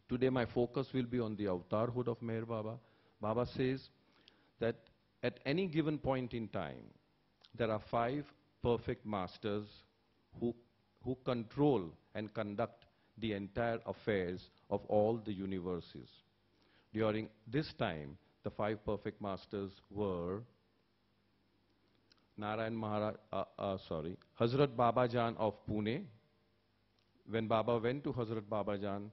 Today my focus will be on the avatarhood of Meher Baba. Baba says that at any given point in time, there are 5 perfect masters who control and conduct the entire affairs of all the universes. During this time, the 5 perfect masters were Hazrat Babajan of Pune. When Baba went to Hazrat Babajan,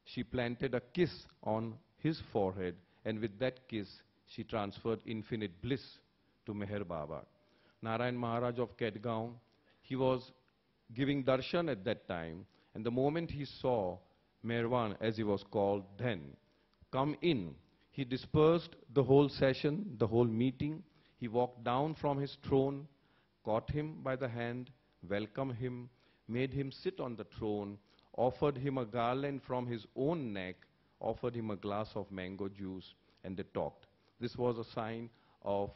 she planted a kiss on his forehead, and with that kiss, she transferred infinite bliss to Meher Baba. Narayan Maharaj of Kedgaon, he was giving darshan at that time, and the moment he saw Meherwan, as he was called then, come in, he dispersed the whole session, the whole meeting. He walked down from his throne, caught him by the hand, welcomed him, made him sit on the throne, offered him a garland from his own neck, offered him a glass of mango juice, and they talked. This was a sign of,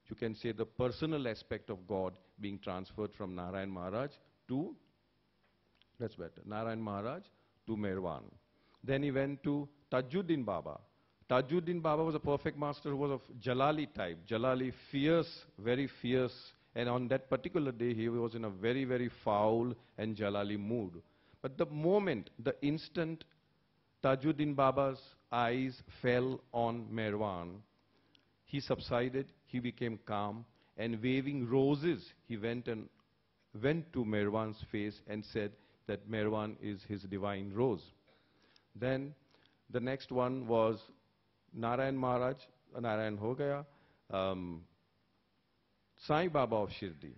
you can say, the personal aspect of God being transferred from Narayan Maharaj to, that's better, Narayan Maharaj to Meherwan. Then he went to Tajuddin Baba. Tajuddin Baba was a perfect master who was of Jalali type. Jalali, fierce, very fierce. And on that particular day, he was in a very, very foul and Jalali mood. But the moment, the instant Tajuddin Baba's eyes fell on Meherwan, he subsided, he became calm, and waving roses, he went to Meherwan's face and said that Meherwan is his divine rose. Then the next one was Narayan Maharaj, Narayan ho gaya, Sai Baba of Shirdi,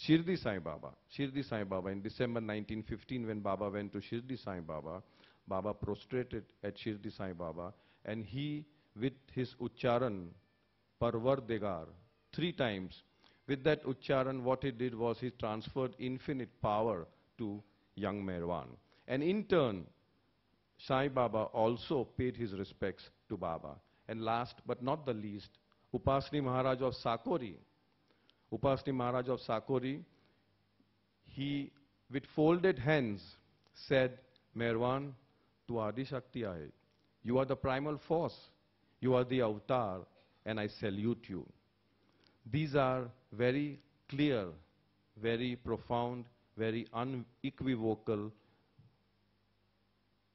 Shirdi Sai Baba. Shirdi Sai Baba, in December 1915, when Baba went to Shirdi Sai Baba, Baba prostrated at Shirdi Sai Baba, and he, with his Uchcharan, Parvardegar, 3 times, with that Uchcharan, what he did was he transferred infinite power to young Meherwan. And in turn, Sai Baba also paid his respects to Baba. And last but not the least, Upasni Maharaj of Sakori. Upasni Maharaj of Sakori, he, with folded hands, said, Meherwan, tu Adi Shakti aaye. You are the primal force. You are the avatar, and I salute you. These are very clear, very profound, very unequivocal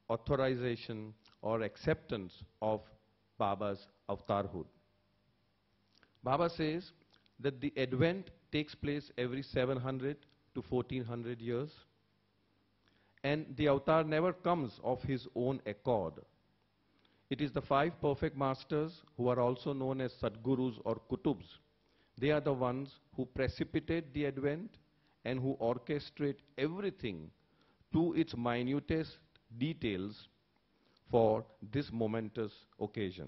authorization or acceptance of Baba's avatarhood. Baba says that the advent takes place every 700 to 1400 years, and the avatar never comes of his own accord. It is the 5 perfect masters who are also known as Sadgurus or Kutubs. They are the ones who precipitate the advent and who orchestrate everything to its minutest details for this momentous occasion.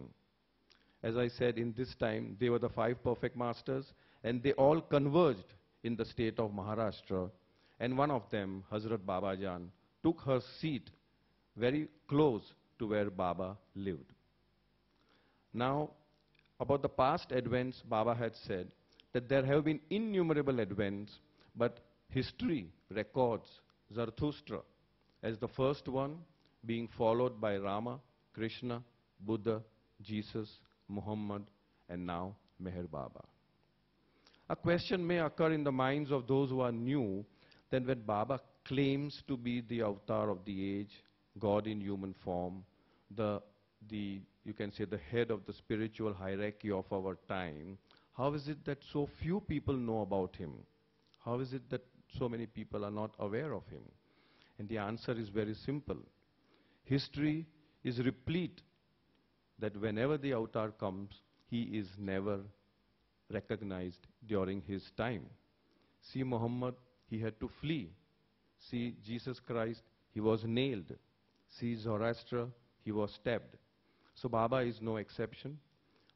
As I said, in this time, they were the 5 perfect masters, and they all converged in the state of Maharashtra. And one of them, Hazrat Babajan, took her seat very close to where Baba lived. Now, about the past advents, Baba had said that there have been innumerable advents, but history records Zarathustra as the first one, being followed by Rama, Krishna, Buddha, Jesus, Muhammad, and now Meher Baba. A question may occur in the minds of those who are new that when Baba claims to be the avatar of the age, God in human form, you can say the head of the spiritual hierarchy of our time, how is it that so few people know about him? How is it that so many people are not aware of him? And the answer is very simple. History is replete that whenever the avatar comes, he is never recognized during his time. See Muhammad, he had to flee. See Jesus Christ, he was nailed. See Zoroaster, he was stabbed. So Baba is no exception.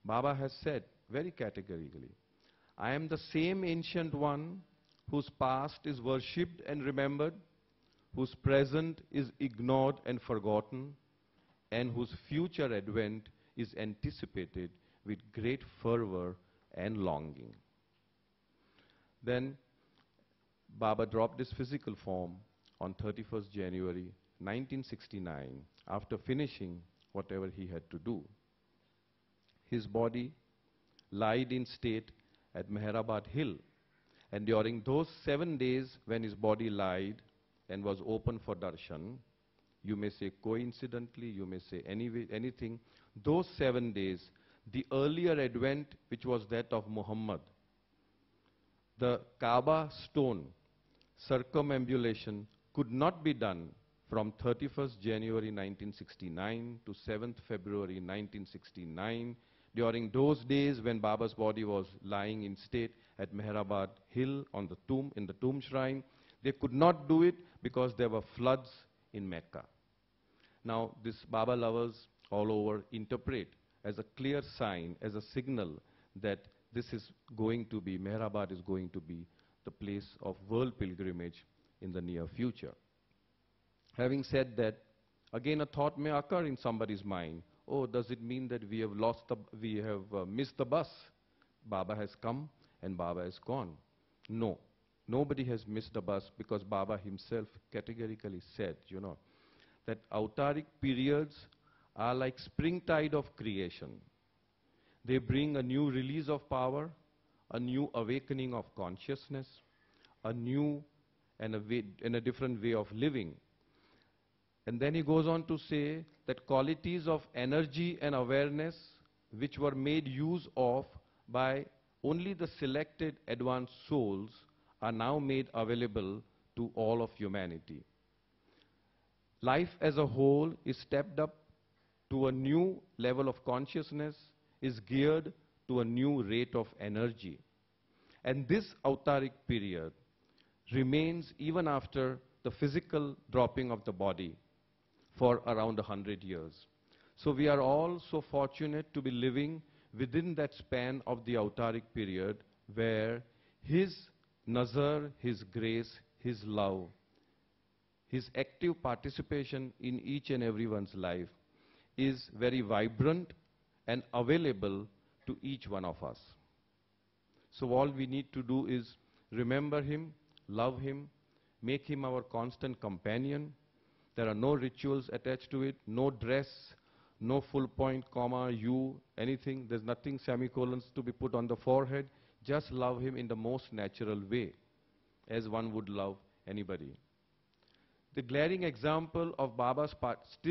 Baba has said very categorically, I am the same ancient one whose past is worshipped and remembered, whose present is ignored and forgotten, and whose future advent is anticipated with great fervor and longing. Then Baba dropped his physical form on 31st January 1969, after finishing whatever he had to do, his body lied in state at Meherabad Hill. And during those 7 days when his body lied and was open for darshan, you may say coincidentally, you may say anything, those 7 days, the earlier advent, which was that of Muhammad, the Kaaba stone circumambulation could not be done from 31st January 1969 to 7th February 1969, during those days when Baba's body was lying in state at Meherabad Hill on the tomb, in the tomb shrine. They could not do it because there were floods in Mecca. Now, this Baba lovers all over interpret as a clear sign, as a signal that this is going to be, Meherabad is going to be the place of world pilgrimage in the near future. Having said that, again a thought may occur in somebody's mind, oh, does it mean that we have missed the bus? Baba has come and Baba is gone. No, nobody has missed the bus, because Baba himself categorically said, that autaric periods are like springtide of creation. They bring a new release of power, a new awakening of consciousness, a new and a different way of living. And then he goes on to say that qualities of energy and awareness which were made use of by only the selected advanced souls are now made available to all of humanity. Life as a whole is stepped up to a new level of consciousness, is geared to a new rate of energy. And this autaric period remains even after the physical dropping of the body for around 100 years. So we are all so fortunate to be living within that span of the autaric period where his nazar, his grace, his love, his active participation in each and everyone's life is very vibrant and available to each one of us. So all we need to do is remember him, love him, make him our constant companion. There are no rituals attached to it, no dress, no full point, comma, U, anything. There's nothing semicolons to be put on the forehead. Just love him in the most natural way, as one would love anybody. The glaring example of Baba's part still